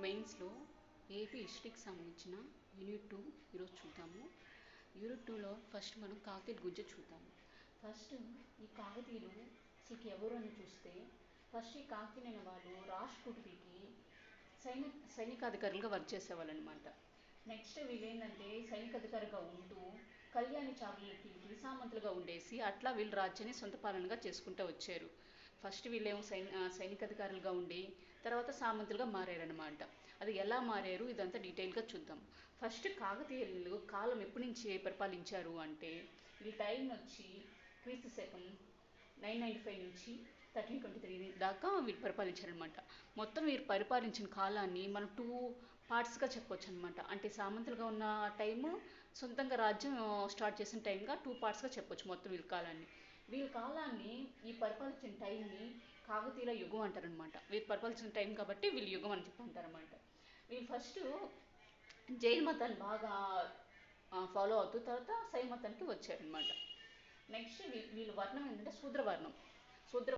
మెయిన్స్లో ఏపీ హిస్టరీకి సంబంధించిన యూనిట్ 2 ఈరోజు చూద్దాము. యూనిట్ 2లో ఫస్ట్ మనం కాకతీయుల గురించి చూద్దాము. ఫస్ట్ ఈ కాకతీయులు అసలు ఎవరు అని చూస్తే, ఫస్ట్ ఈ కాకతీయులు అనే వాళ్ళు రాష్ట్రకూటుడికి సైనికాధికారులుగా వర్క్ చేసేవాళ్ళు అనమాట. నెక్స్ట్ వీళ్ళు ఏంటంటే సైనికాధికారిగా ఉంటూ కళ్యాణి చాళుక్యులకి సామంతులుగా ఉండేసి అట్లా వీళ్ళు రాజ్యాన్ని సొంత పాలనగా చేసుకుంటూ వచ్చారు. ఫస్ట్ వీళ్ళేమో సైనికాధికారులుగా ఉండి తర్వాత సామంతులుగా మారారనమాట. అది ఎలా మారారు ఇదంతా డీటెయిల్గా చూద్దాం. ఫస్ట్ కాకతీయులు కాలం ఎప్పటి నుంచి పరిపాలించారు అంటే, వీళ్ళ టైం వచ్చి క్రీస్తు శకం 995 నుంచి 1323 దాకా వీళ్ళు పరిపాలించారనమాట. మొత్తం వీరు పరిపాలించిన కాలాన్ని మనం 2 పార్ట్స్గా చెప్పొచ్చు అనమాట. అంటే సామంతులుగా ఉన్న టైము, సొంతంగా రాజ్యం స్టార్ట్ చేసిన టైంగా 2 పార్ట్స్గా చెప్పొచ్చు మొత్తం వీళ్ళ కాలాన్ని. వీళ్ళ కాలాన్ని, ఈ పరిపాలించిన టైంని కాకతీయుల యుగం అంటారనమాట. వీళ్ళు పరిపాలించిన టైం కాబట్టి వీళ్ళు యుగం అని చెప్పి అంటారనమాట. వీళ్ళు ఫస్ట్ జైన మతాన్ని బాగా ఫాలో అవుతూ తర్వాత శైవ మతానికి వచ్చారనమాట. నెక్స్ట్ వీళ్ళ వర్ణం ఏంటంటే శూద్రవర్ణం.